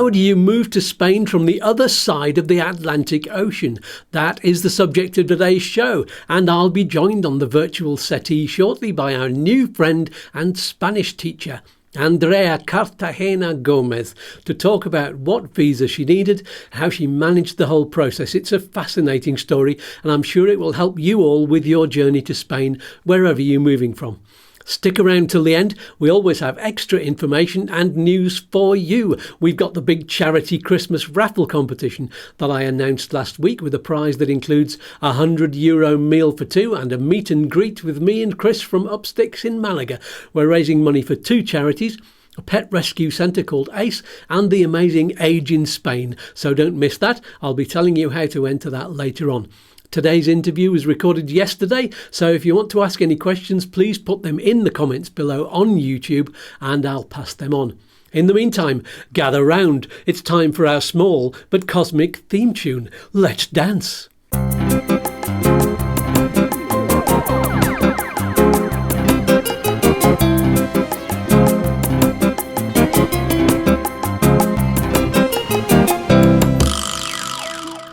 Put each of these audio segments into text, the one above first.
How do you move to Spain from the other side of the Atlantic Ocean? That is the subject of today's show, and I'll be joined on the virtual settee shortly by our new friend and Spanish teacher, Andrea Cartagena Gomez, to talk about what visa she needed, how she managed the whole process. It's a fascinating story, and I'm sure it will help you all with your journey to Spain, wherever you're moving from. Stick around till the end. We always have extra information and news for you. We've got the big charity Christmas raffle competition that I announced last week, with a prize that includes a €100 meal for two and a meet and greet with me and Chris from Upsticks in Malaga. We're raising money for two charities, a pet rescue centre called ACE and the amazing Age in Spain. So don't miss that. I'll be telling you how to enter that later on. Today's interview was recorded yesterday, so if you want to ask any questions, please put them in the comments below on YouTube and I'll pass them on. In the meantime, gather round. It's time for our small but cosmic theme tune. Let's dance.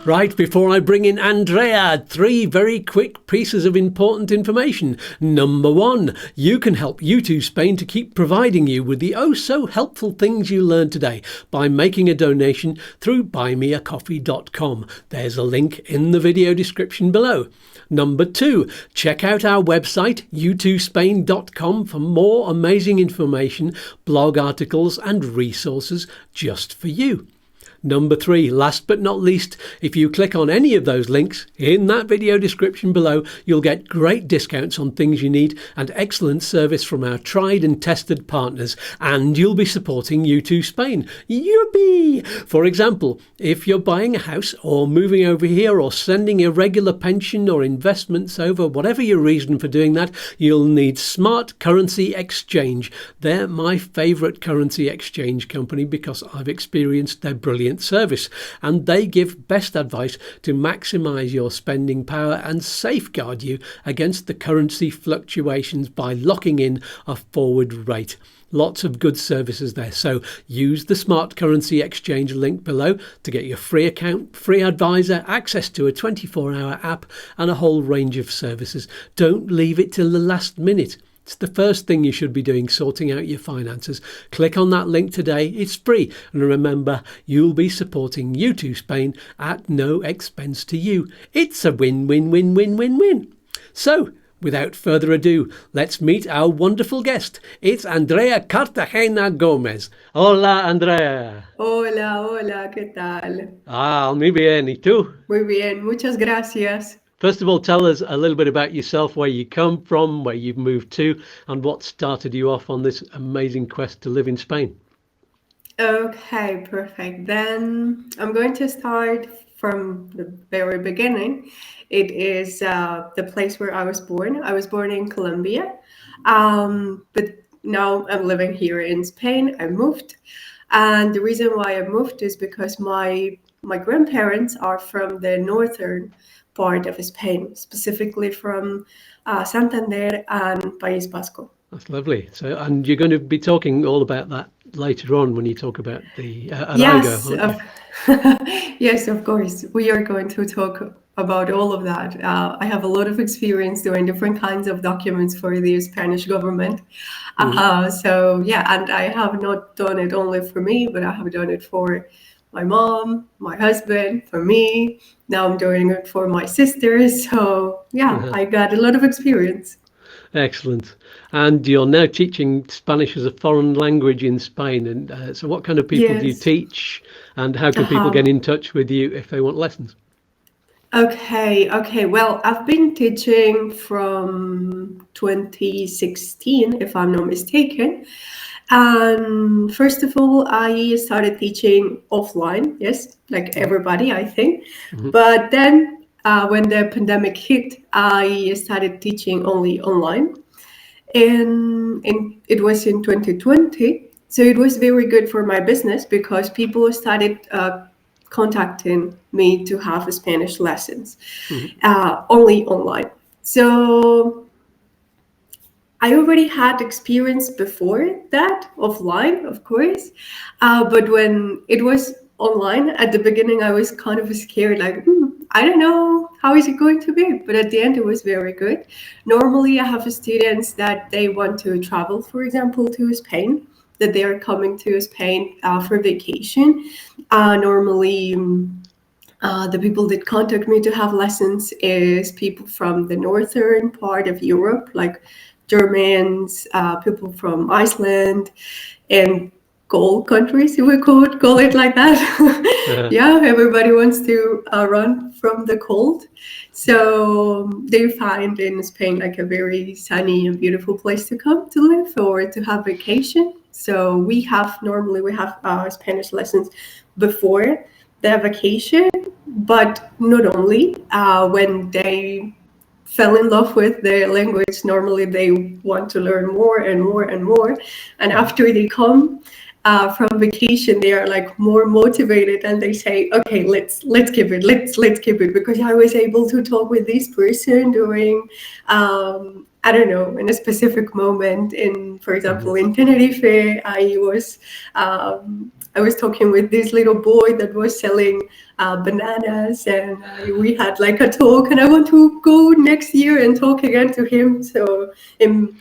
Right, before I bring in Andrea, 3 very quick pieces of important information. Number 1, you can help YouTooSpain to keep providing you with the so helpful things you learned today by making a donation through buymeacoffee.com. There's a link in the video description below. Number 2, check out our website, YouTooSpain.com, for more amazing information, blog articles and resources just for you. Number 3, last but not least, if you click on any of those links in that video description below, you'll get great discounts on things you need and excellent service from our tried and tested partners, and you'll be supporting YouTooSpain. Yippee! For example, if you're buying a house or moving over here or sending a regular pension or investments over, whatever your reason for doing that, you'll need Smart Currency Exchange. They're my favourite currency exchange company because I've experienced their brilliant service, and they give best advice to maximise your spending power and safeguard you against the currency fluctuations by locking in a forward rate. Lots of good services there, so use the Smart Currency Exchange link below to get your free account, free advisor, access to a 24-hour app and a whole range of services. Don't leave it till the last minute. It's the first thing you should be doing, sorting out your finances. Click on that link today. It's free. And remember, you'll be supporting YouTooSpain at no expense to you. It's a win-win-win-win-win-win. So, without further ado, let's meet our wonderful guest. It's Andrea Cartagena Gomez. Hola, Andrea. Hola, hola, ¿qué tal? Muy bien. ¿Y tú? Muy bien, muchas gracias. First of all, tell us a little bit about yourself, where you come from, where you've moved to, and what started you off on this amazing quest to live in Spain. Okay, perfect. Then I'm going to start from the very beginning. It is the place where I was born. I was born in Colombia, but now I'm living here in Spain. I moved, and the reason why I moved is because my grandparents are from the northern part of Spain, specifically from Santander and País Vasco. That's lovely. So, and you're going to be talking all about that later on when you talk about the Yes, arraigo, yes, of course. We are going to talk about all of that. I have a lot of experience doing different kinds of documents for the Spanish government. So yeah, and I have not done it only for me, but I have done it for my mom, my husband, for me. Now I'm doing it for my sisters. So yeah, I got a lot of experience. Excellent. And you're now teaching Spanish as a foreign language in Spain. And so what kind of people do you teach, and how can people get in touch with you if they want lessons? Okay. Well, I've been teaching from 2016, if I'm not mistaken. And first of all, I started teaching offline, yes, like everybody, I think. But then when the pandemic hit, I started teaching only online. And it was in 2020. So it was very good for my business because people started contacting me to have Spanish lessons only online. So I already had experience before that, offline, of course. But when it was online, at the beginning, I was kind of scared, like, I don't know, how is it going to be? But at the end, it was very good. Normally, I have students that they want to travel, for example, to Spain, that they are coming to Spain for vacation. Normally, the people that contact me to have lessons is people from the northern part of Europe, like Germans, people from Iceland, and cold countries, if we could call it like that. Yeah, everybody wants to run from the cold. So they find in Spain like a very sunny and beautiful place to come to live or to have vacation. So normally we have Spanish lessons before the vacation, but not only. When they fell in love with the language, normally they want to learn more and more and more. And after they come from vacation, they are like more motivated, and they say, "Okay, let's keep it. Let's keep it," because I was able to talk with this person during. I don't know, in a specific moment for example, in Tenerife, I was talking with this little boy that was selling bananas, and we had like a talk, and I want to go next year and talk again to him. So in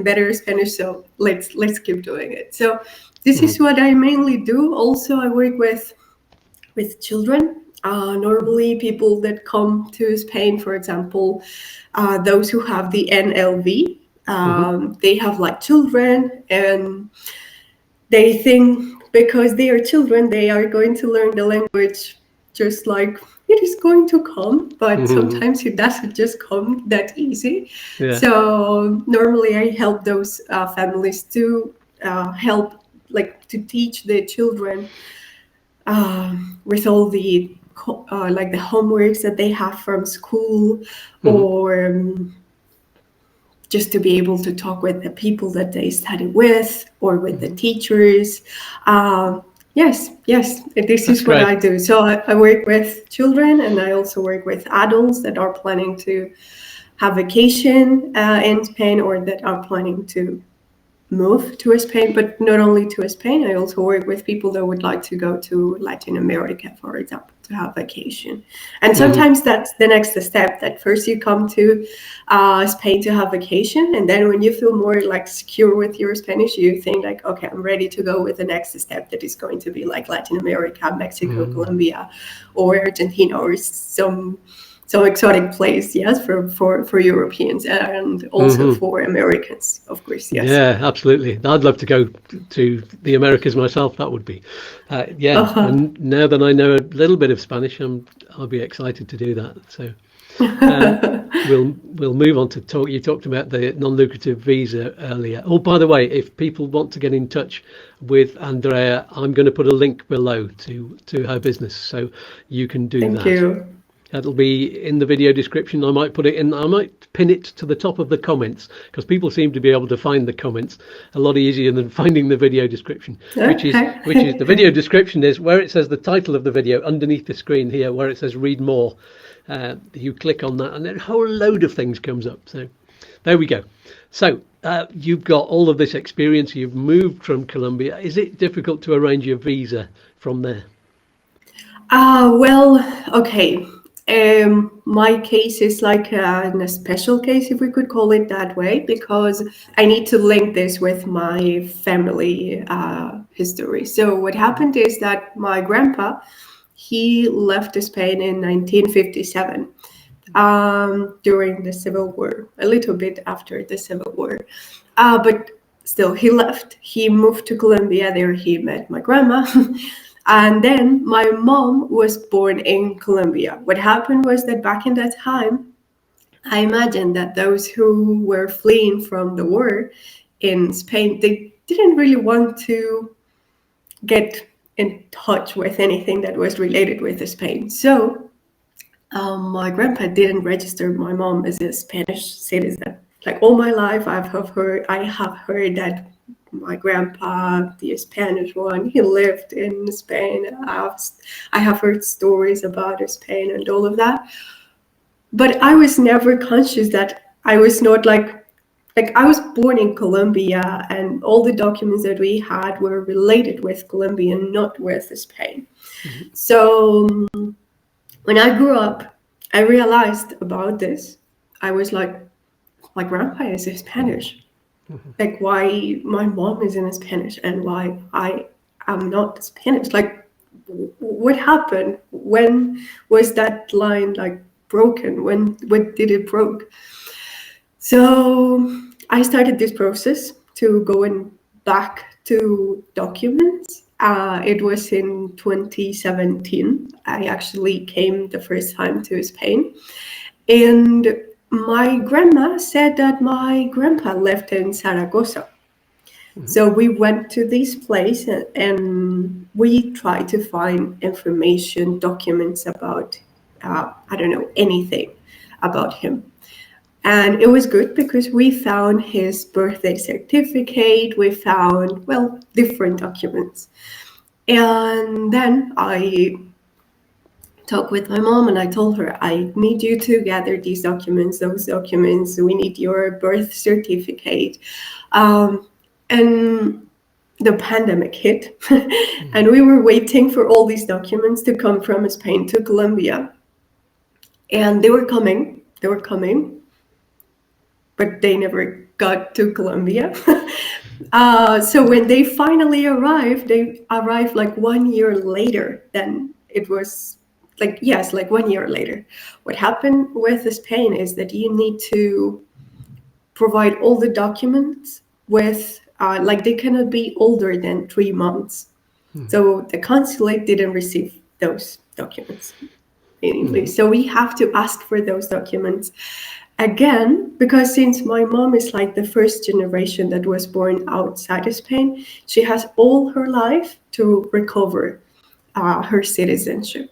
better Spanish. So let's keep doing it. So this is what I mainly do. Also, I work with children. Normally, people that come to Spain, for example, those who have the NLV, they have like children, and they think because they are children, they are going to learn the language just like it is going to come, but sometimes it doesn't just come that easy. Yeah. So normally I help those families to to teach the children with all the like the homeworks that they have from school, or just to be able to talk with the people that they study with, or with the teachers. Yes, this is what I do. So I work with children, and I also work with adults that are planning to have vacation in Spain, or that are planning to move to Spain. But not only to Spain, I also work with people that would like to go to Latin America, for example, to have vacation. And sometimes that's the next step, that first you come to Spain to have vacation, and then when you feel more like secure with your Spanish, you think like, okay, I'm ready to go with the next step, that is going to be like Latin America, Mexico, Colombia, or Argentina, or some exotic place, yes, for Europeans, and also for Americans, of course. Yes. Yeah, absolutely. I'd love to go to the Americas myself. That would be, And now that I know a little bit of Spanish, I'll be excited to do that. So we'll move on to talk. You talked about the non-lucrative visa earlier. Oh, by the way, if people want to get in touch with Andrea, I'm going to put a link below to her business, so you can do that. Thank you. That'll be in the video description. I might pin it to the top of the comments, because people seem to be able to find the comments a lot easier than finding the video description. Which is the video description is where it says the title of the video underneath the screen here, where it says read more. You click on that, and then a whole load of things comes up. So there we go. So you've got all of this experience. You've moved from Colombia. Is it difficult to arrange your visa from there? Well, okay. My case is like a special case, if we could call it that way, because I need to link this with my family history. So what happened is that my grandpa, he left Spain in 1957 during the Civil War, a little bit after the Civil War. But still, he left. He moved to Colombia. There he met my grandma. And then my mom was born in Colombia. What happened was that back in that time, I imagine that those who were fleeing from the war in Spain, they didn't really want to get in touch with anything that was related with Spain. So my grandpa didn't register my mom as a Spanish citizen. Like all my life, I have heard that my grandpa, the Spanish one, he lived in Spain. I have heard stories about Spain and all of that. But I was never conscious that I was not like like I was born in Colombia, and all the documents that we had were related with Colombia, not with Spain. So when I grew up, I realized about this. I was like, my grandpa is Spanish. Like, why my mom is in Spanish and why I am not Spanish? Like, what happened? When was that line like broken? When did it broke? So I started this process to going back to documents. It was in 2017. I actually came the first time to Spain. And my grandma said that my grandpa lived in Zaragoza. So we went to this place and we tried to find information, documents about, I don't know, anything about him. And it was good because we found his birthday certificate, we found, well, different documents. And then I talked with my mom and I told her, I need you to gather these documents, those documents, we need your birth certificate. And the pandemic hit and we were waiting for all these documents to come from Spain to Colombia. And they were coming, but they never got to Colombia. So when they finally arrived, they arrived like 1 year later than it was. Like, yes, like 1 year later. What happened with Spain is that you need to provide all the documents with, like they cannot be older than 3 months. So the consulate didn't receive those documents immediately. So we have to ask for those documents again, because since my mom is like the first generation that was born outside of Spain, she has all her life to recover her citizenship.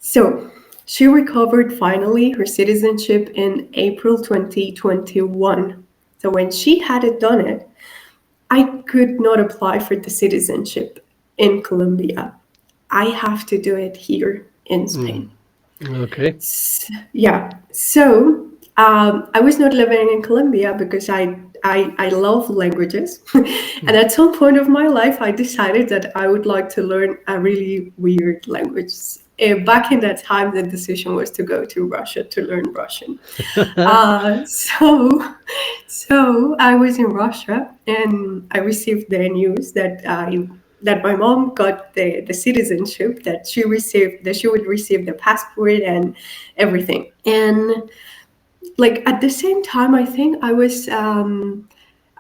So she recovered finally her citizenship in April 2021. So when she had done it, I could not apply for the citizenship in Colombia. I have to do it here in Spain. Okay. Yeah. So I was not living in Colombia because I love languages. And at some point of my life, I decided that I would like to learn a really weird language. Back in that time, the decision was to go to Russia to learn Russian. So I was in Russia and I received the news that that my mom got the citizenship, that she would receive the passport and everything. And like at the same time, I think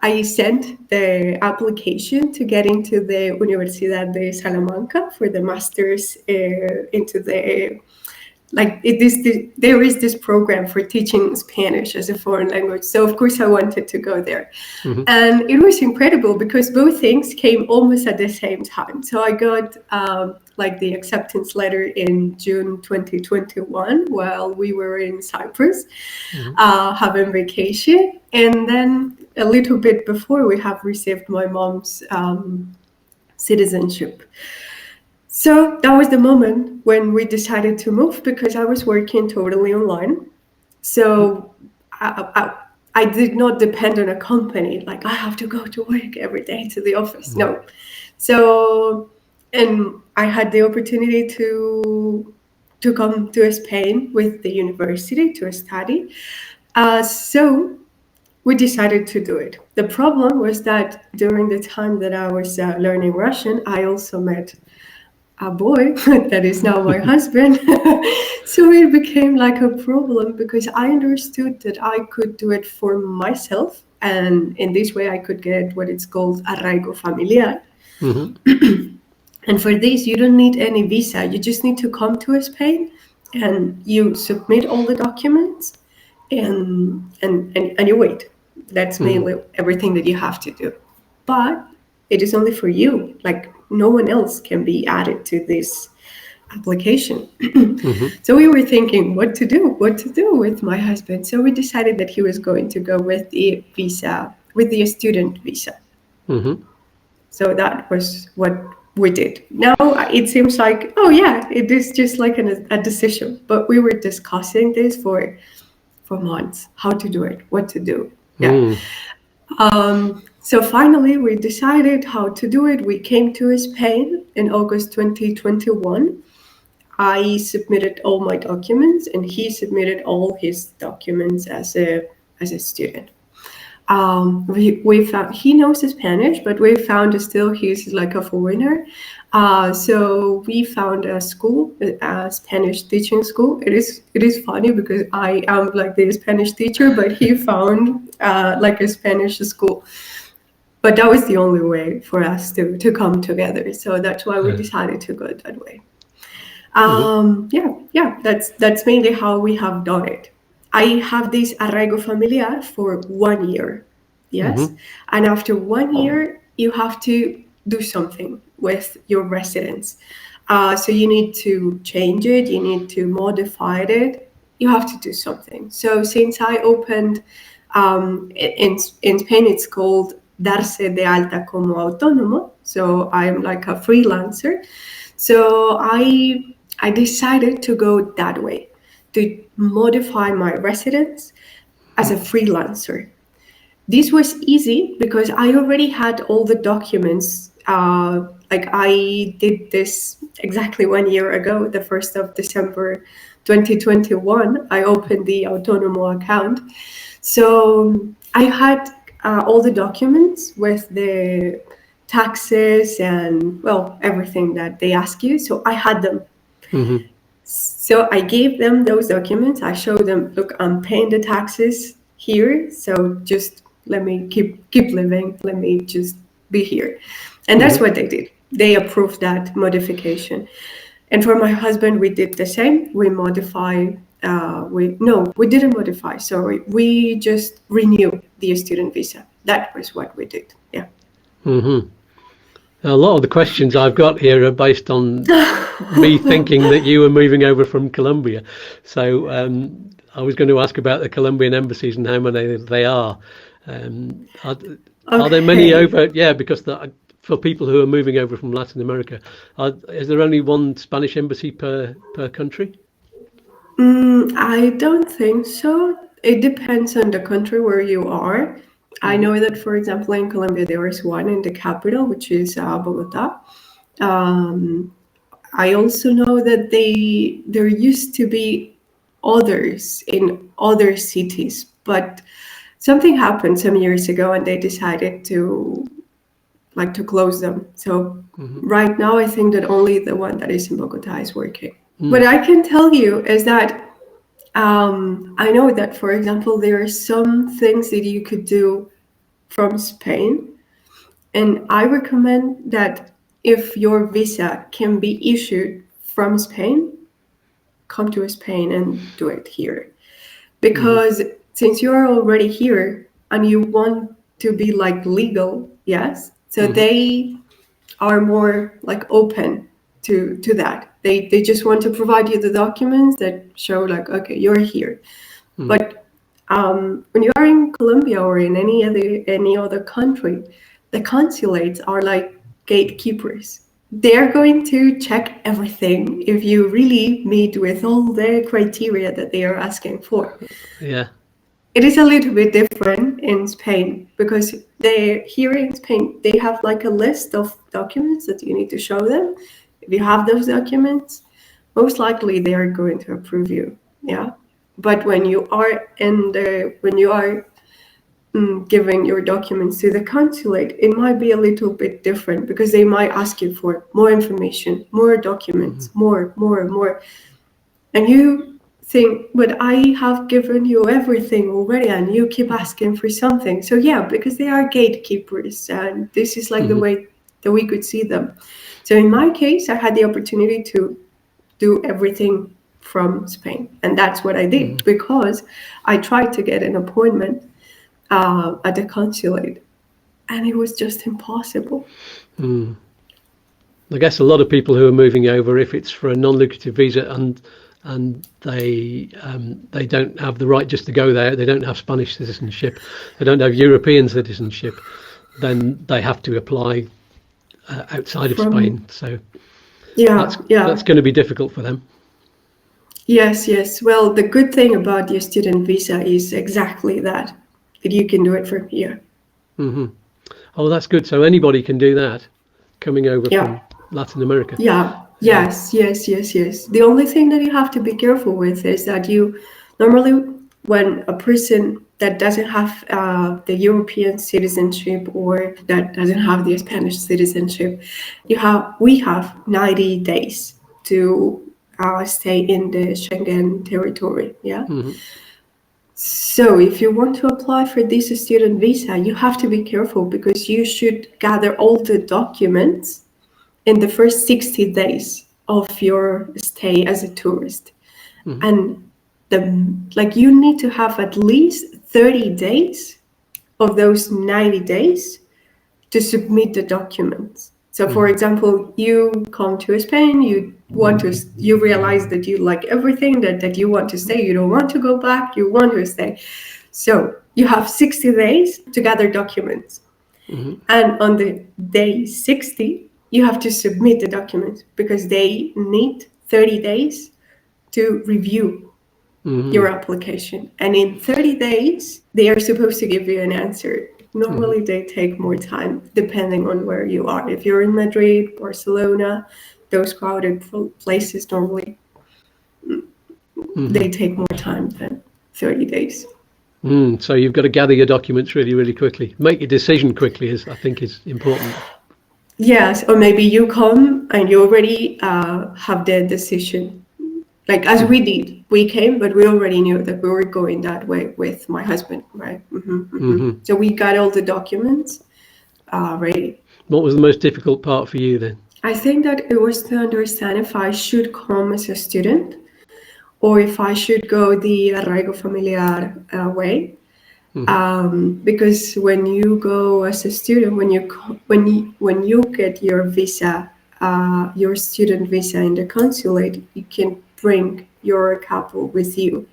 I sent the application to get into the Universidad de Salamanca for the master's into the, like there is this program for teaching Spanish as a foreign language. So of course I wanted to go there. And it was incredible because both things came almost at the same time. So I got like the acceptance letter in June 2021 while we were in Cyprus having vacation. And then a little bit before we have received my mom's citizenship. So that was the moment when we decided to move because I was working totally online. So I did not depend on a company, like I have to go to work every day to the office. No. So, and I had the opportunity to come to Spain with the university to study. So we decided to do it. The problem was that during the time that I was learning Russian, I also met a boy that is now my husband. So it became like a problem because I understood that I could do it for myself. And in this way, I could get what it's called arraigo familiar. And for this, you don't need any visa. You just need to come to Spain and you submit all the documents and you wait. That's mainly everything that you have to do. But it is only for you. Like no one else can be added to this application. So we were thinking what to do with my husband. So we decided that he was going to go with the visa, with the student visa. So that was what we did. Now it seems like, oh yeah, it is just like a decision. But we were discussing this for months, how to do it, what to do. Yeah. So finally, we decided how to do it. We came to Spain in August 2021. I submitted all my documents, and he submitted all his documents as a student. We found he knows Spanish, but we found still he's like a foreigner. So we found a school, a Spanish teaching school. It is funny because I am like the Spanish teacher, but he found like a Spanish school. But that was the only way for us to come together. So that's why we decided to go that way. That's mainly how we have done it. I have this arraigo familiar for 1 year, yes? And after 1 year, you have to do something with your residence. So you need to change it, you need to modify it, you have to do something. So since I opened, in Spain it's called darse de alta como autónomo, so I'm like a freelancer. So I decided to go that way, to modify my residence as a freelancer. This was easy because I already had all the documents. Like I did this exactly 1 year ago, the 1st of December 2021. I opened the Autonomo account. So I had all the documents with the taxes and, well, everything that they ask you. So I had them. So I gave them those documents. I showed them, look, I'm paying the taxes here. So just let me keep living. Let me just be here. And that's what they did. They approved that modification. And for my husband, we did the same. We modified, we didn't modify. Sorry, we just renewed the student visa. That was what we did. Yeah. A lot of the questions I've got here are based on me thinking that you were moving over from Colombia. So I was going to ask about the Colombian embassies and how many they are. Are there many over? Yeah, because for people who are moving over from Latin America, is there only one Spanish embassy per country? I don't think so. It depends on the country where you are. I know that, for example, in Colombia, there is one in the capital, which is Bogota. I also know that there used to be others in other cities, but something happened some years ago and they decided to close them. So right now, I think that only the one that is in Bogota is working. What I can tell you is that I know that, for example, there are some things that you could do from Spain. And I recommend that if your visa can be issued from Spain, come to Spain and do it here. Because since you're already here and you want to be like legal, yes, so they are more like open to that. They just want to provide you the documents that show like, okay, you're here. But when you are in Colombia or in any other country, the consulates are like gatekeepers. They're going to check everything if you really meet with all the criteria that they are asking for. Yeah. It is a little bit different in Spain because here in Spain, they have like a list of documents that you need to show them. If you have those documents, most likely they are going to approve you. Yeah. But when you are giving your documents to the consulate, it might be a little bit different because they might ask you for more information, more documents, more. And you think, but I have given you everything already and you keep asking for something. So yeah, because they are gatekeepers and this is like the way that we could see them. So in my case, I had the opportunity to do everything from Spain. And that's what I did because I tried to get an appointment at the consulate and it was just impossible. I guess a lot of people who are moving over, if it's for a non-lucrative visa and they don't have the right just to go there, they don't have Spanish citizenship, they don't have European citizenship, then they have to apply outside of Spain. So that's going to be difficult for them. Yes. Well, the good thing about the student visa is exactly that. that you can do it from here. Mm-hmm. Oh, that's good. So anybody can do that coming over Yeah. from Latin America. Yeah. Yes. The only thing that you have to be careful with is that you normally, when a person that doesn't have the European citizenship or that doesn't have the Spanish citizenship, we have 90 days to stay in the Schengen territory. Yeah. Mm-hmm. So if you want to apply for this student visa, you have to be careful because you should gather all the documents in the first 60 days of your stay as a tourist. Mm-hmm. And you need to have at least 30 days of those 90 days to submit the documents. So for example, you come to Spain, you realize that you like everything, that you want to stay, you don't want to go back, you want to stay. So you have 60 days to gather documents. Mm-hmm. And on the day 60, you have to submit the documents because they need 30 days to review your application. And in 30 days, they are supposed to give you an answer. Normally, they take more time depending on where you are. If you're in Madrid, Barcelona, those crowded places, normally they take more time than 30 days. So you've got to gather your documents really, really quickly. Make your decision quickly, I think is important. Yes, or maybe you come and you already have the decision. Like as we did, we came, but we already knew that we were going that way with my husband, right? So we got all the documents ready. What was the most difficult part for you then? I think that it was to understand if I should come as a student or if I should go the arraigo familiar way. Because when you go as a student, when you get your visa, your student visa in the consulate, you can bring your couple with you.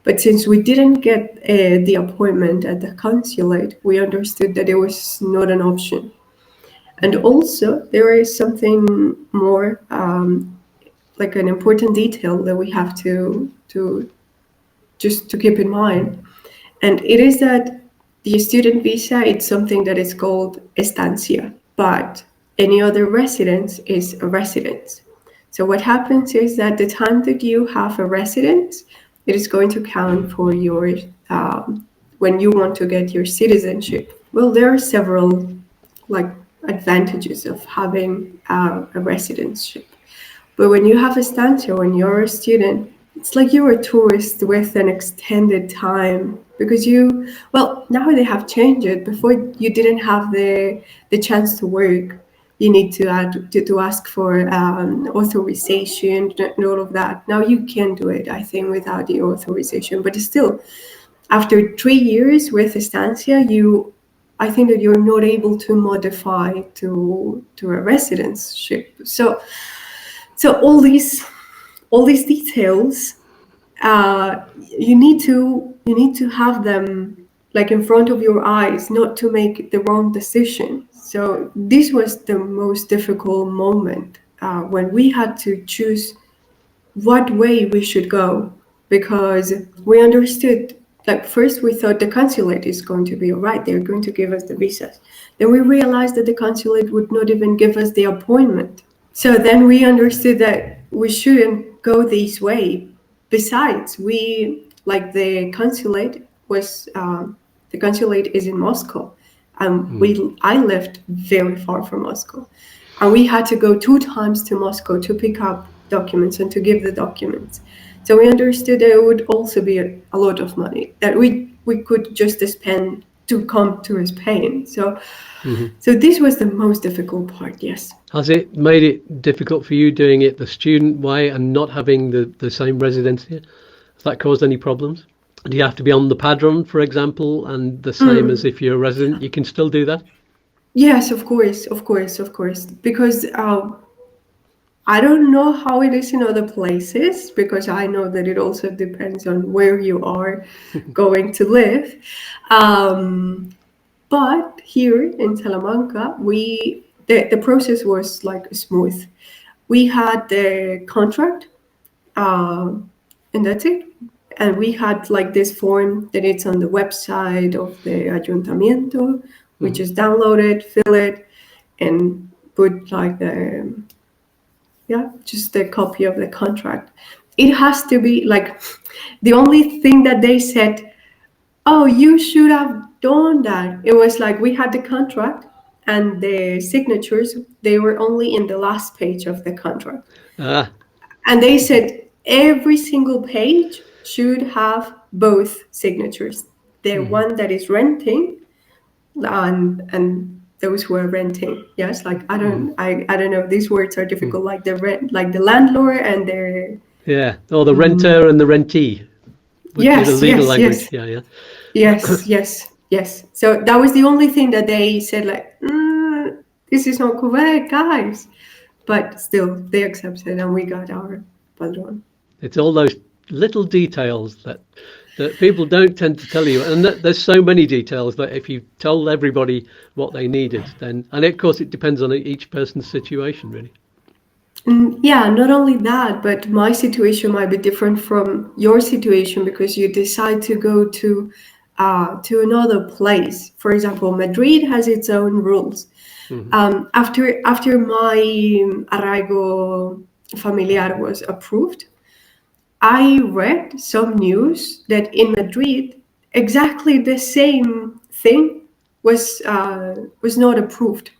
But since we didn't get the appointment at the consulate, we understood that it was not an option. And also, there is something more, like an important detail that we have to keep in mind. And it is that the student visa, it's something that is called estancia, but any other residence is a residence. So what happens is that the time that you have a residence, it is going to count for your, when you want to get your citizenship. Well, there are several advantages of having a residency. But when you have a estancia, when you're a student, it's like you're a tourist with an extended time because now they have changed it. Before you didn't have the chance to work. You need to ask for authorization and all of that. Now you can do it, I think, without the authorization. But still, after 3 years with estancia, I think that you're not able to modify to a residentship. So all these details, you need to have them like in front of your eyes, not to make the wrong decision. So this was the most difficult moment when we had to choose what way we should go, because we understood. Like first we thought the consulate is going to be all right, they're going to give us the visas. Then we realized that the consulate would not even give us the appointment. So then we understood that we shouldn't go this way. Besides, the consulate is in Moscow, and I lived very far from Moscow, and we had to go 2 times to Moscow to pick up documents and to give the documents. So we understood that it would also be a lot of money that we could just spend to come to Spain. So this was the most difficult part, yes. Has it made it difficult for you doing it the student way and not having the same residency? Has that caused any problems? Do you have to be on the padron, for example, and the same as if you're a resident, you can still do that? Yes, of course. Because I don't know how it is in other places, because I know that it also depends on where you are going to live. But here in Salamanca, the process was like smooth. We had the contract, and that's it. and we had like this form that it's on the website of the ayuntamiento. We just download it, fill it, and put like just a copy of the contract. It has to be like, the only thing that they said, oh, you should have done that. It was like we had the contract and the signatures, they were only in the last page of the contract. And they said every single page should have both signatures. The one that is renting and those who are renting. Yes, like I don't know, these words are difficult, like the rent, like the landlord and their or the renter and the rentee, which is a legal language. Yes. So that was the only thing that they said, like, this is not correct, guys. But still, they accepted, and we got our padrón. It's all those little details that people don't tend to tell you, and there's so many details that if you told everybody what they needed, then, and of course it depends on each person's situation, really. Yeah, not only that, but my situation might be different from your situation because you decide to go to another place. For example, Madrid has its own rules. After my arraigo familiar was approved, I read some news that in Madrid exactly the same thing was not approved.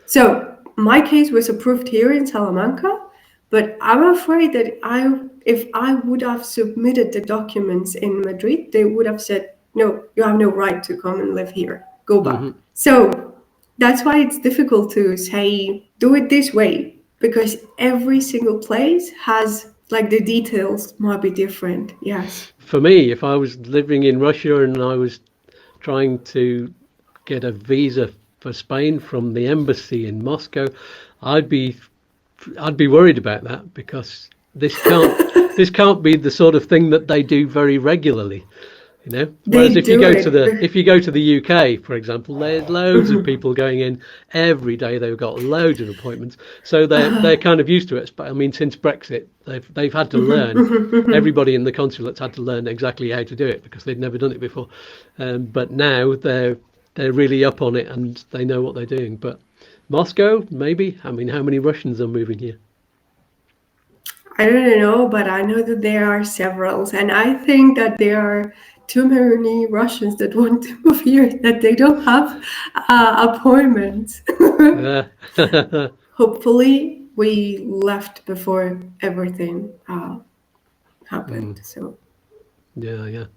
So my case was approved here in Salamanca, but I'm afraid that if I would have submitted the documents in Madrid, they would have said, no, you have no right to come and live here. Go back. So that's why it's difficult to say, do it this way, because every single place has, like, the details might be different. Yes. For me, if I was living in Russia and I was trying to get a visa for Spain from the embassy in Moscow, I'd be worried about that, because this can't be the sort of thing that they do very regularly, you know. Whereas if you go to the UK, for example, there's loads of people going in every day. They've got loads of appointments, so they're kind of used to it. But I mean, since Brexit, they've had to learn. Everybody in the consulate's had to learn exactly how to do it because they'd never done it before. But now they're really up on it and they know what they're doing. But Moscow, maybe. I mean, how many Russians are moving here? I don't know, but I know that there are several, and I think that there are too many Russians that want to move here, that they don't have appointments. Hopefully, we left before everything happened. So. Yeah.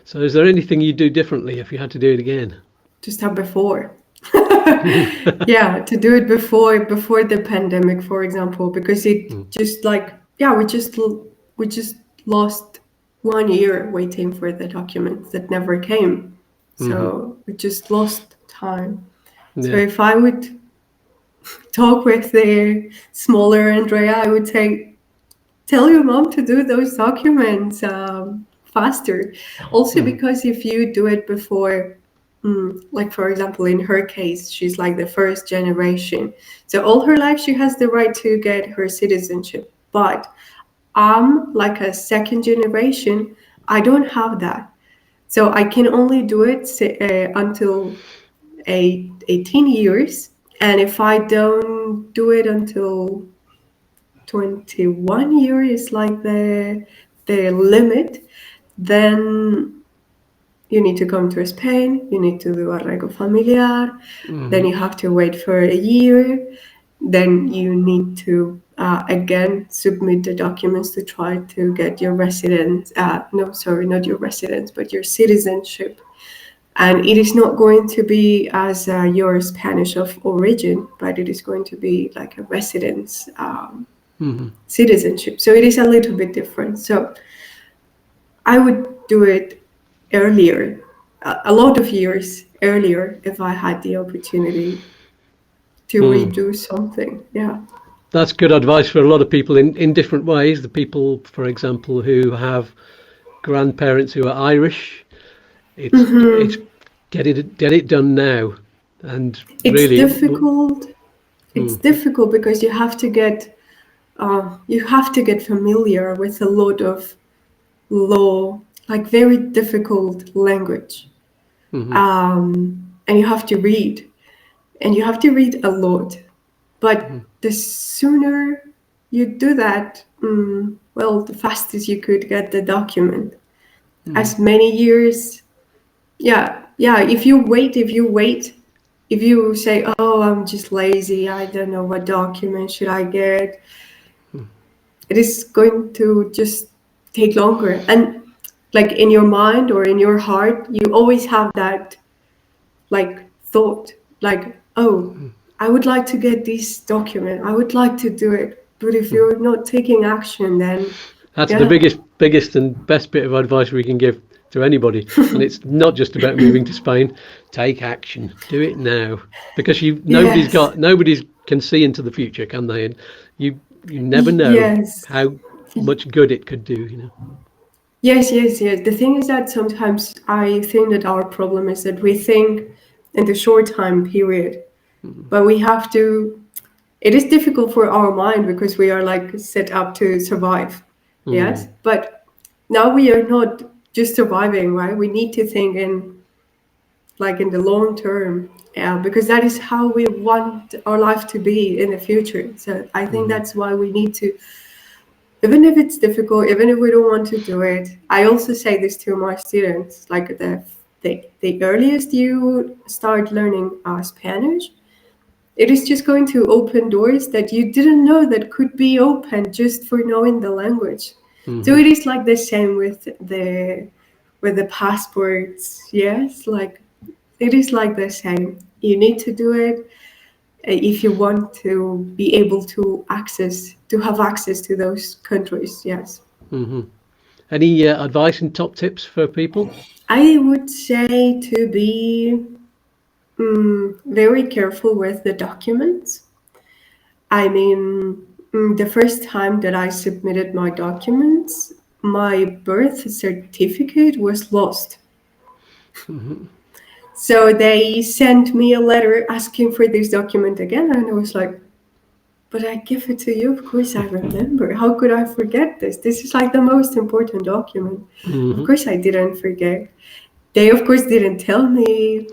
So, is there anything you'd do differently if you had to do it again? To start before. Yeah, to do it before the pandemic, for example, because it just like, we just lost 1 year waiting for the documents that never came. So we just lost time. So if I would talk with the smaller Andrea, I would say, tell your mom to do those documents faster. Also, because if you do it before, like, for example, in her case, she's like the first generation. So all her life, she has the right to get her citizenship. But I'm like a second generation. I don't have that. So I can only do it until 18 years. And if I don't do it until 21 years, like the limit, then you need to come to Spain, you need to do arraigo familiar, then you have to wait for a year, then you need to again submit the documents to try to get your residence, not your residence, but your citizenship. And it is not going to be as your Spanish of origin, but it is going to be like a residence citizenship. So it is a little bit different. So I would do it earlier, a lot of years earlier, if I had the opportunity to redo something. Yeah. That's good advice for a lot of people in different ways. The people, for example, who have grandparents who are Irish, it's get it done now. And it's really difficult. It's difficult because you have to get familiar with a lot of law, like very difficult language. And you have to read, and you have to read a lot. But the sooner you do that, well, the fastest you could get the document. As many years, yeah, if you wait, if you say, oh, I'm just lazy, I don't know what document should I get, it is going to just take longer. And like in your mind or in your heart, you always have that like thought, like, oh, I would like to get this document, I would like to do it. But if you're not taking action, then That's the biggest and best bit of advice we can give to anybody. And it's not just about moving to Spain. Take action. Do it now, because nobody's can see into the future, can they? And you never know how much good it could do. You know. Yes. The thing is that sometimes I think that our problem is that we think in the short time period, but we have to. It is difficult for our mind because we are like set up to survive. Yes, but now we are not just surviving, right? We need to think in the long term, because that is how we want our life to be in the future. So I think that's why we need to, even if it's difficult, even if we don't want to do it. I also say this to my students, like the earliest you start learning Spanish, it is just going to open doors that you didn't know that could be open just for knowing the language. So it is like the same with the passports. Yes, like it is like the same. You need to do it if you want to be able to have access to those countries. Yes. Any advice and top tips for people? I would say to be very careful with the documents. I mean, the first time that I submitted my documents, my birth certificate was lost. So they sent me a letter asking for this document again, and I was like, but I give it to you, of course I remember. How could I forget this? This is like the most important document. Of course I didn't forget. They, of course, didn't tell me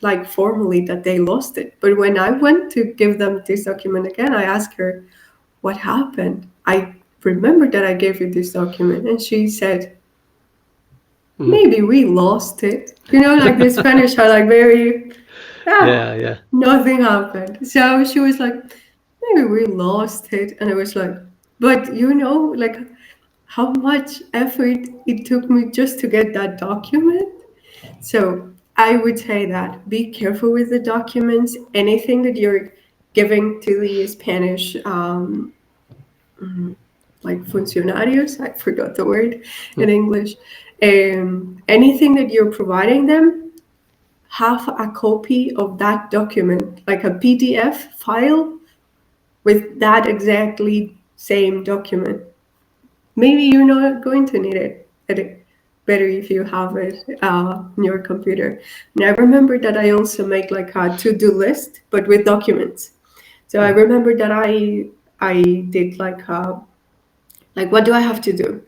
like formally that they lost it. But when I went to give them this document again, I asked her, what happened? I remember that I gave you this document. And she said, maybe we lost it. You know, like the Spanish are like very, nothing happened. So she was like, maybe we lost it. And I was like, but you know, like how much effort it took me just to get that document. So I would say that be careful with the documents. Anything that you're giving to the Spanish, like funcionarios, I forgot the word in English. Anything that you're providing them, have a copy of that document, like a PDF file with that exactly same document. Maybe you're not going to need it. Better if you have it in your computer. And I remember that I also make like a to-do list, but with documents. So I remember that I did like what do I have to do?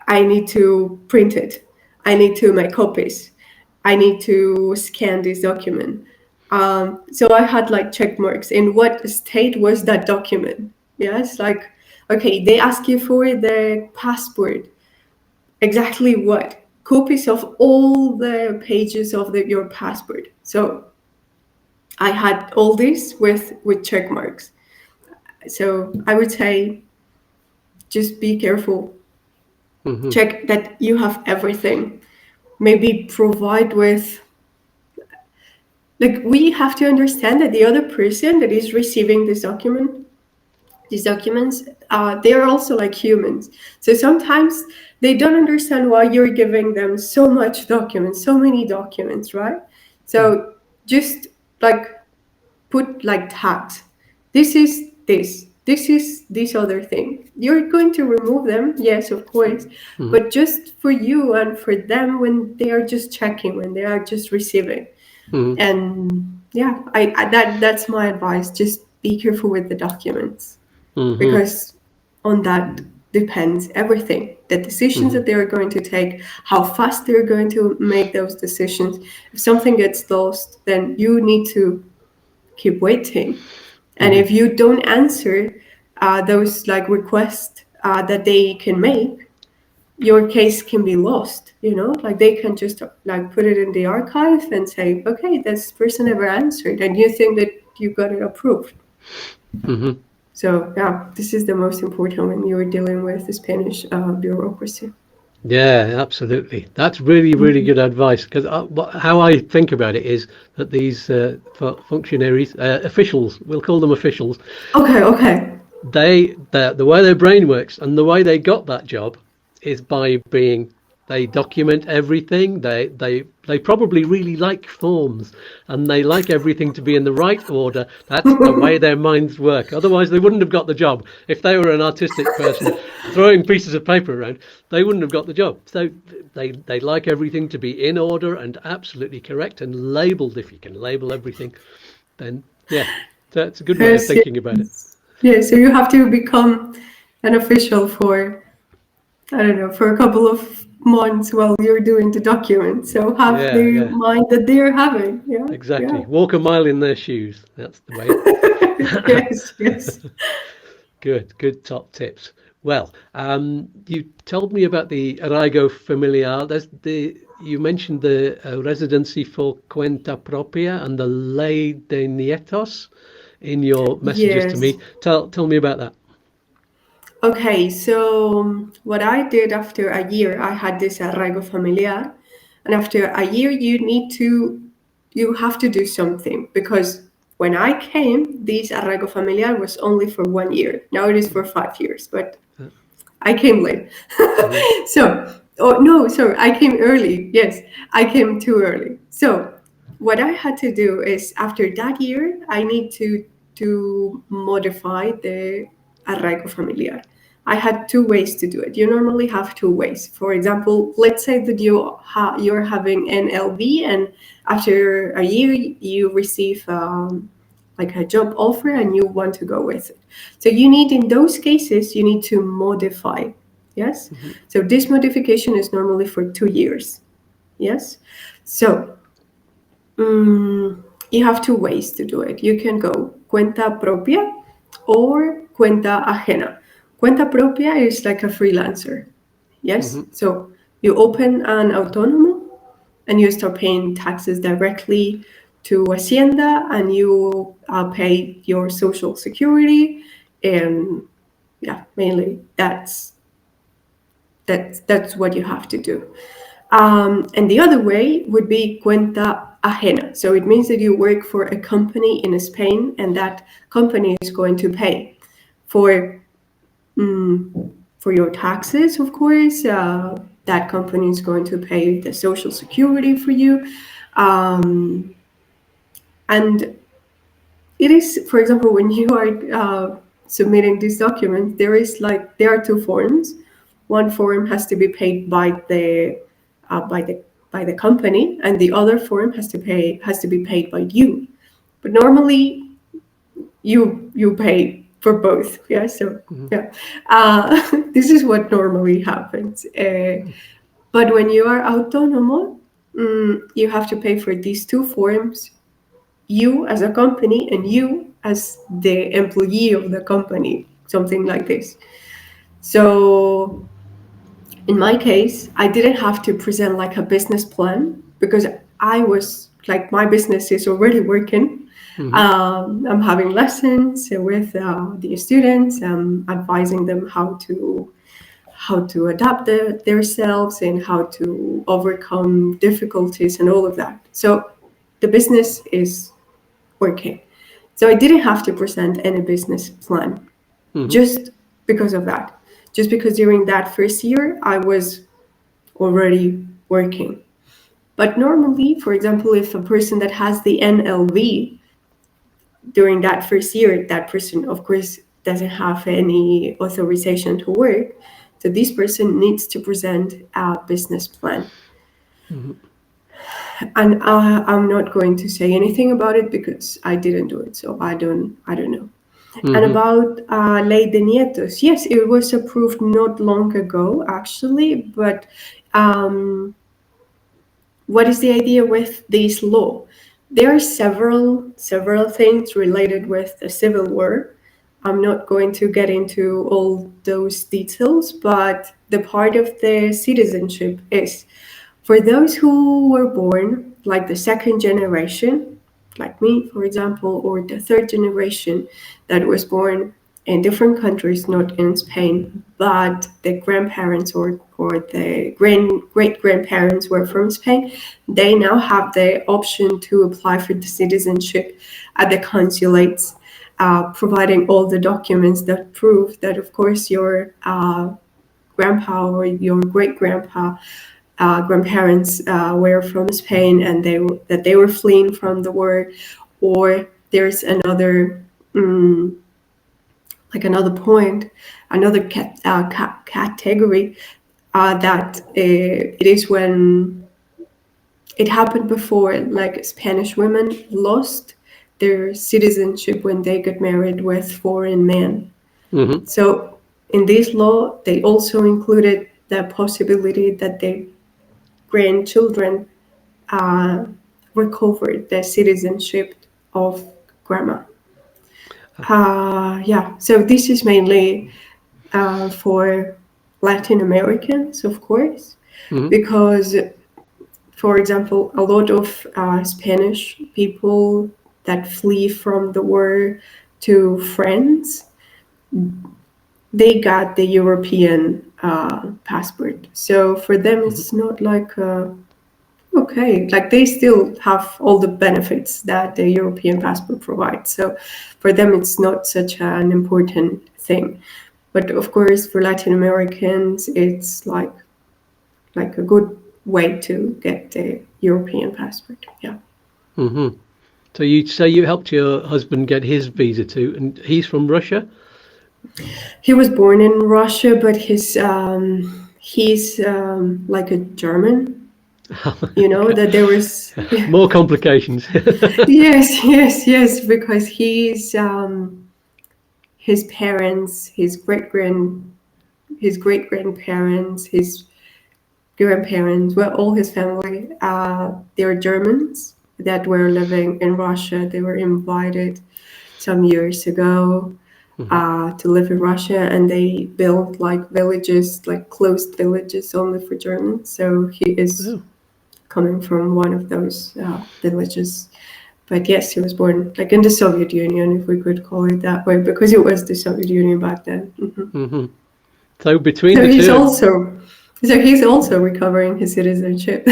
I need to print it. I need to make copies. I need to scan this document. So I had like check marks in what state was that document. Yes, like, okay, they ask you for the passport. Exactly what? Copies of all the pages of your passport. So I had all this with check marks. So I would say just be careful. Check that you have everything. Maybe provide with, like, we have to understand that the other person that is receiving these documents, they are also like humans. So sometimes they don't understand why you're giving them so much documents, so many documents, right? So just like put like tags. This is this. This is this other thing. You're going to remove them, yes, of course, but just for you and for them when they are just checking, when they are just receiving. And yeah, that's my advice. Just be careful with the documents, because on that depends everything. The decisions that they're going to take, how fast they're going to make those decisions. If something gets lost, then you need to keep waiting. And if you don't answer those like requests that they can make, your case can be lost, like they can just like put it in the archive and say, okay, this person never answered, and you think that you got it approved. So yeah, this is the most important when you're dealing with the Spanish bureaucracy. Yeah, absolutely. That's really, really good advice, because how I think about it is that these functionaries, officials, we'll call them officials. Okay. The way their brain works and the way they got that job is by they document everything. They probably really like forms, and they like everything to be in the right order. That's the way their minds work. Otherwise, they wouldn't have got the job. If they were an artistic person throwing pieces of paper around, they wouldn't have got the job. So they like everything to be in order and absolutely correct and labeled. If you can label everything, then yeah, that's a good way of thinking about it. Yeah, so you have to become an official for, I don't know, for a couple of months while you're doing the document. So have the mind that they're having. Yeah, exactly. Yeah. Walk a mile in their shoes. That's the way. Yes. Good top tips. Well, you told me about the arraigo familiar. You mentioned the residency for cuenta propia and the ley de nietos in your messages to me. Tell me about that. Okay, so what I did after a year, I had this arraigo familiar, and after a year, you have to do something, because when I came, this arraigo familiar was only for 1 year. Now it is for 5 years, but I came late. Sorry, I came early. Yes, I came too early. So what I had to do is, after that year, I need to modify the arraigo familiar. I had 2 ways to do it. You normally have 2 ways. For example, let's say that you're having an LV, and after a year you receive like a job offer and you want to go with it. So in those cases, you need to modify. Yes. So this modification is normally for 2 years. Yes. So you have 2 ways to do it. You can go cuenta propia or cuenta ajena. Cuenta propia is like a freelancer. Yes. So you open an autónomo and you start paying taxes directly to Hacienda, and you pay your social security, and yeah, mainly that's what you have to do. And the other way would be cuenta ajena. So it means that you work for a company in Spain, and that company is going to pay for your taxes, of course. That company is going to pay the social security for you. And it is, for example, when you are submitting this document, there are 2 forms. One form has to be paid by the company, and the other form has to be paid by you. But normally, you pay for both. Yeah. So yeah, this is what normally happens. But when you are autónomo, you have to pay for these 2 forms. You as a company and you as the employee of the company, something like this. So in my case, I didn't have to present like a business plan, because I was like, my business is already working. I'm having lessons with the students. I'm advising them how to adapt themselves and how to overcome difficulties and all of that. So the business is working. So I didn't have to present any business plan, just because of that. Just because during that first year, I was already working. But normally, for example, if a person that has the NLV, during that first year, that person, of course, doesn't have any authorization to work. So this person needs to present a business plan. And I'm not going to say anything about it because I didn't do it, so I don't know. And about Ley de Nietos, yes, it was approved not long ago, actually, but what is the idea with this law? There are several things related with the Civil War. I'm not going to get into all those details, but the part of the citizenship is for those who were born like the second generation, like me, for example, or the third generation that was born in different countries, not in Spain, but the grandparents or the great grandparents were from Spain, they now have the option to apply for the citizenship at the consulates, providing all the documents that prove that, of course, your grandpa or your great grandpa grandparents were from Spain and that they were fleeing from the war, or there's another like another point, another category that it is when it happened before, like Spanish women lost their citizenship when they got married with foreign men. So in this law, they also included the possibility that their grandchildren recovered the citizenship of grandma. So this is mainly for Latin Americans, of course, because, for example, a lot of Spanish people that flee from the war to France, they got the European passport. So for them, it's not like okay, like they still have all the benefits that the European passport provides. So for them, it's not such an important thing. But of course, for Latin Americans, it's like a good way to get the European passport. Yeah. So you say you helped your husband get his visa too, and he's from Russia? He was born in Russia, but he's like a German. You know that there was more complications. yes, because his parents, his great grandparents, his grandparents, well, all his family, they were Germans that were living in Russia. They were invited some years ago to live in Russia, and they built like villages, like closed villages only for Germans. So he is coming from one of those villages. But yes, he was born like in the Soviet Union, if we could call it that way, because it was the Soviet Union back then. So between so the he's two, he's also recovering his citizenship,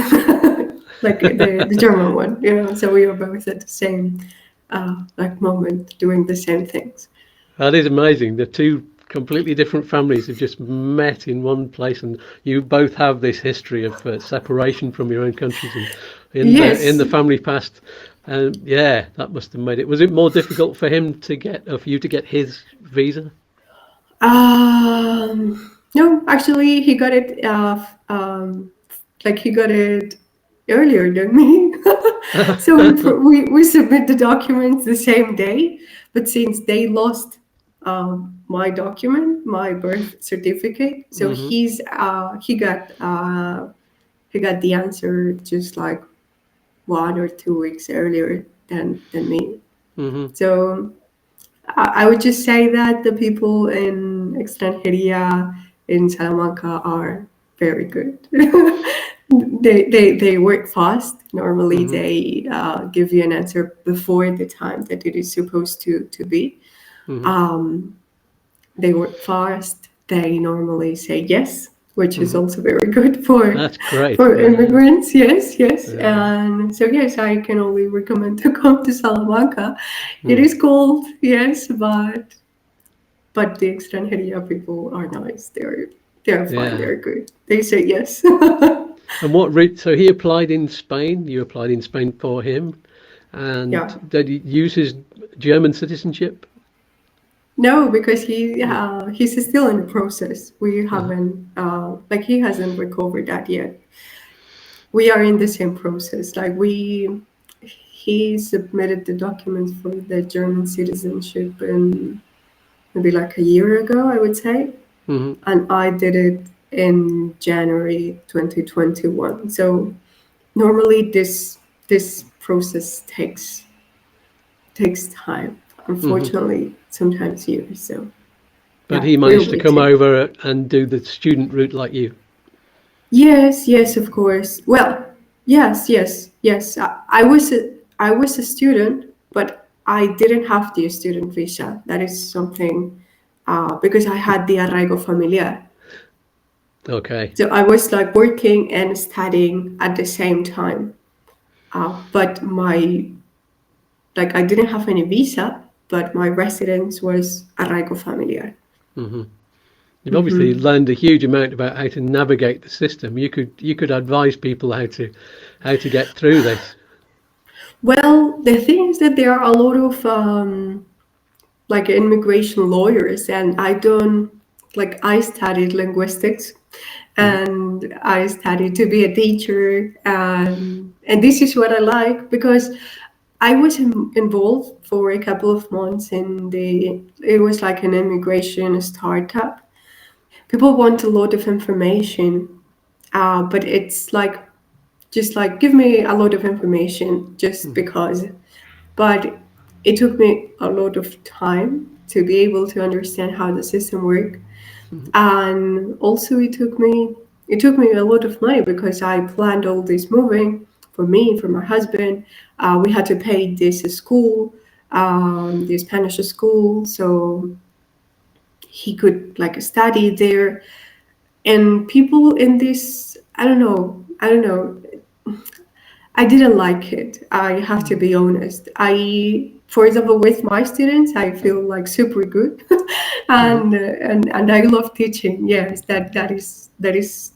like the German one. You know, so we were both at the same like moment doing the same things. that is amazing. The two completely different families have just met in one place, and you both have this history of separation from your own countries and in the family past. And yeah, that must have made it. Was it more difficult for him to get, or for you to get his visa? No, actually, he got it. Like he got it earlier than me. So we submit the documents the same day, but since they lost my document, my birth certificate, so he got the answer just like 1 or 2 weeks earlier than me. So I would just say that the people in Extranjería in Salamanca are very good. They work fast. Normally, they give you an answer before the time that it is supposed to be. They work fast. They normally say yes, which is also very good for That's great. for immigrants. Yes. And so yes, I can only recommend to come to Salamanca. It is cold, yes, but the Extranjería people are nice. They're fine. They're good. They say yes. And what route? So he applied in Spain. You applied in Spain for him, and did he use his German citizenship? No, because he's still in the process. We haven't like he hasn't recovered that yet. We are in the same process. Like he submitted the documents for the German citizenship in maybe like a year ago, I would say. Mm-hmm. And I did it in January 2021. So normally this process takes time. Mm-hmm. Unfortunately, sometimes years. So But yeah, he we're managed to come waiting. over and do the student route like you. Yes, of course. Well, yes. I was a student, but I didn't have the student visa. That is something because I had the arraigo familiar. Okay. So I was like working and studying at the same time. But my like I didn't have any visa, but my residence was arraigo familiar. Mm-hmm. You've obviously Hmm. learned a huge amount about how to navigate the system. You could advise people how to get through this. Well, the thing is that there are a lot of like immigration lawyers, and I don't like I studied linguistics Mm-hmm. and I studied to be a teacher, and this is what I like because I was involved for a couple of months in the it was like an immigration startup. People want a lot of information, but it's like just like give me a lot of information just Mm-hmm. because. But it took me a lot of time to be able to understand how the system worked, and also it took me a lot of money because I planned all this moving for me, for my husband. We had to pay this school, the Spanish school, so he could like study there. And people in this, I don't know, I didn't like it. I have to be honest. For example, with my students, I feel like super good, Mm-hmm. and I love teaching. Yes, that is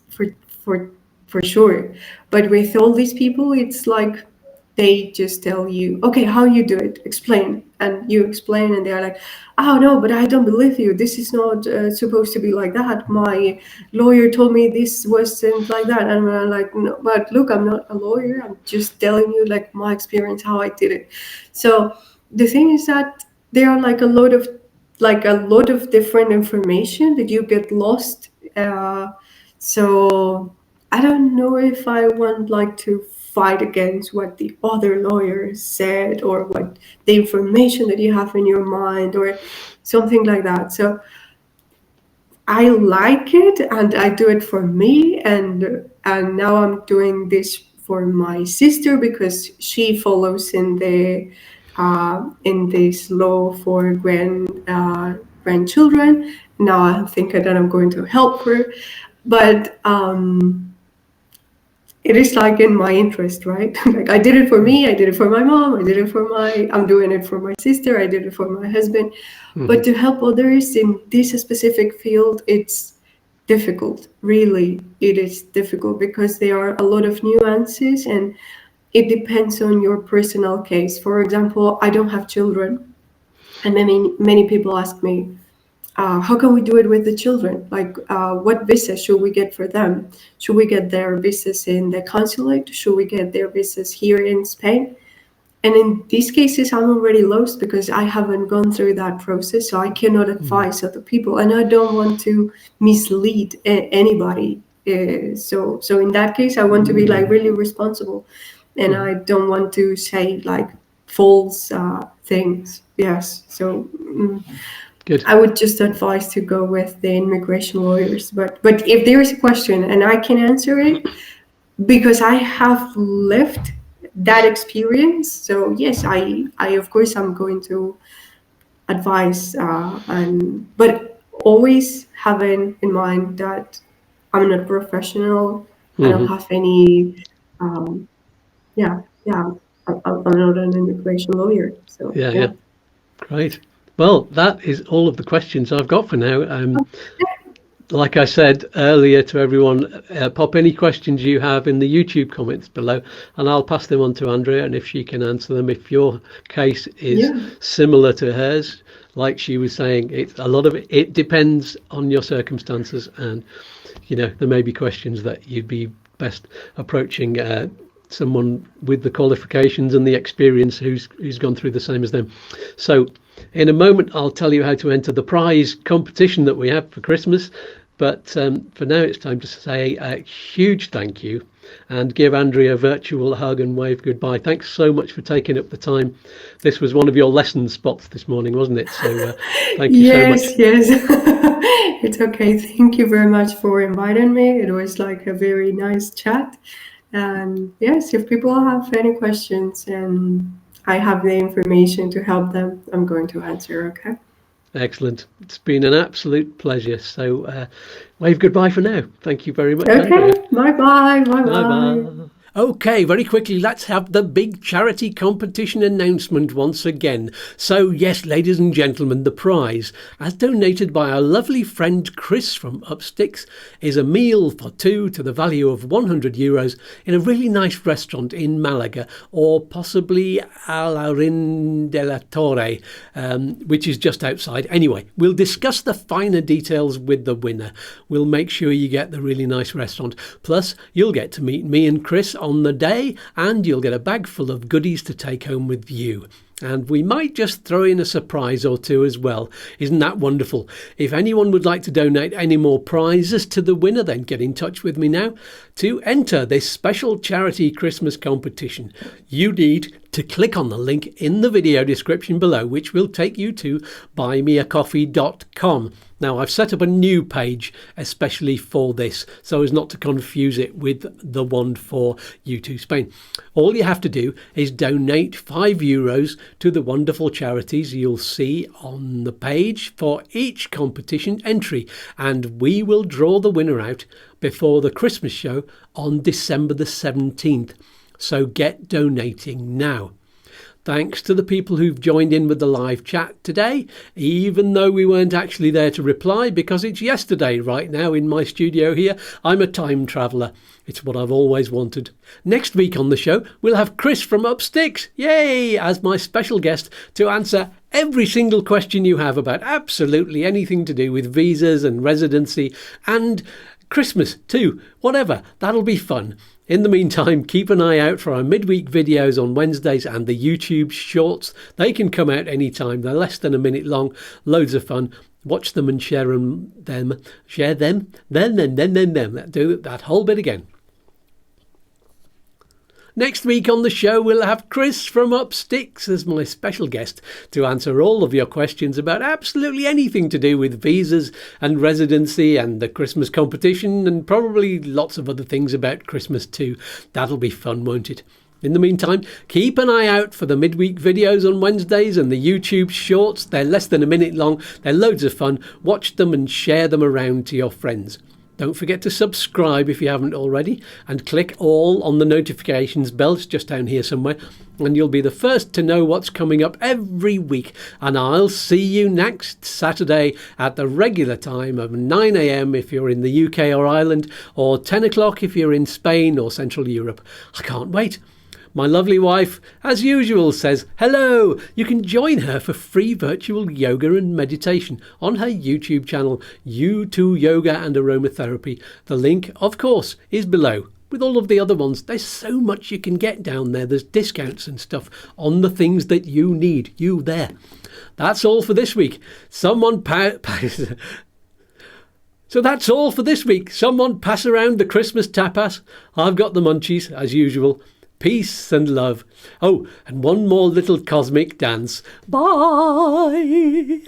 for sure. But with all these people, it's like they just tell you, okay, how you do it, explain, and you explain, and they're like, oh no, but I don't believe you. This is not supposed to be like that. My lawyer told me this wasn't like that, and I'm like, no, but look, I'm not a lawyer. I'm just telling you like my experience, how I did it. So the thing is that there are like a lot of different information that you get lost. So I don't know if I want like to fight against what the other lawyer said or what the information that you have in your mind or something like that. So I like it and I do it for me, and now I'm doing this for my sister because she follows in this law for grandchildren. Now I'm thinking that I'm going to help her, but it is like in my interest, right? Like I did it for me, I did it for my mom, I did it for I'm doing it for my sister, I did it for my husband. Mm-hmm. But to help others in this specific field, it's difficult. Really, it is difficult because there are a lot of nuances and it depends on your personal case. For example, I don't have children, and many people ask me, how can we do it with the children? Like, what visa should we get for them? Should we get their visas in the consulate? Should we get their visas here in Spain? And in these cases, I'm already lost because I haven't gone through that process, so I cannot Mm-hmm. advise other people, and I don't want to mislead anybody. So in that case, I want to be like really responsible, and Mm-hmm. I don't want to say like false things. Yes, so. Good. I would just advise to go with the immigration lawyers. But if there is a question and I can answer it because I have lived that experience, so yes, I of course I'm going to advise and but always having in mind that I'm not a professional. I don't Mm-hmm. have any. Um, yeah. I'm not an immigration lawyer. So Yeah, yeah. yeah. Great. Well, that is all of the questions I've got for now. Like I said earlier to everyone, pop any questions you have in the YouTube comments below, and I'll pass them on to Andrea, and if she can answer them. If your case is Yeah. similar to hers, like she was saying, it's a lot of it depends on your circumstances, and there may be questions that you'd be best approaching someone with the qualifications and the experience who's gone through the same as them. So in a moment, I'll tell you how to enter the prize competition that we have for Christmas. But for now, it's time to say a huge thank you and give Andrea a virtual hug and wave goodbye. Thanks so much for taking up the time. This was one of your lesson spots this morning, wasn't it? So thank you so much. Yes. It's okay. Thank you very much for inviting me. It was like a very nice chat. And yes, if people have any questions and I have the information to help them, I'm going to answer, okay? Excellent. It's been an absolute pleasure. So wave goodbye for now. Thank you very much. Okay, Andrea. bye-bye. Bye-bye. Okay, very quickly, let's have the big charity competition announcement once again. So, yes, ladies and gentlemen, the prize, as donated by our lovely friend Chris from Upsticks, is a meal for two to the value of €100 in a really nice restaurant in Malaga, or possibly Alaurín de la Torre, which is just outside. Anyway, we'll discuss the finer details with the winner. We'll make sure you get the really nice restaurant. Plus, you'll get to meet me and Chris on the day, and you'll get a bag full of goodies to take home with you. And we might just throw in a surprise or two as well. Isn't that wonderful? If anyone would like to donate any more prizes to the winner, then get in touch with me now. To enter this special charity Christmas competition, you need to click on the link in the video description below, which will take you to buymeacoffee.com. Now, I've set up a new page especially for this, so as not to confuse it with the one for YouTooSpain. All you have to do is donate €5 to the wonderful charities you'll see on the page for each competition entry, and we will draw the winner out before the Christmas show on December the 17th. So get donating now. Thanks to the people who've joined in with the live chat today, even though we weren't actually there to reply because it's yesterday right now in my studio here. I'm a time traveller. It's what I've always wanted. Next week on the show, we'll have Chris from Upsticks, yay, as my special guest to answer every single question you have about absolutely anything to do with visas and residency and Christmas too, whatever. That'll be fun. In the meantime, keep an eye out for our midweek videos on Wednesdays and the YouTube shorts. They can come out anytime. They're less than a minute long. Loads of fun. Watch them and share them. Share them. Then. Do that whole bit again. Next week on the show, we'll have Chris from Upsticks as my special guest to answer all of your questions about absolutely anything to do with visas and residency and the Christmas competition and probably lots of other things about Christmas too. That'll be fun, won't it? In the meantime, keep an eye out for the midweek videos on Wednesdays and the YouTube shorts. They're less than a minute long. They're loads of fun. Watch them and share them around to your friends. Don't forget to subscribe if you haven't already, and click all on the notifications bell. It's just down here somewhere, and you'll be the first to know what's coming up every week. And I'll see you next Saturday at the regular time of 9 a.m. if you're in the UK or Ireland, or 10 o'clock if you're in Spain or Central Europe. I can't wait. My lovely wife, as usual, says hello. You can join her for free virtual yoga and meditation on her YouTube channel, U2 Yoga and Aromatherapy. The link, of course, is below. With all of the other ones, there's so much you can get down there. There's discounts and stuff on the things that you need. You there. That's all for this week. So that's all for this week. Someone pass around the Christmas tapas. I've got the munchies, as usual. Peace and love. Oh, and one more little cosmic dance. Bye.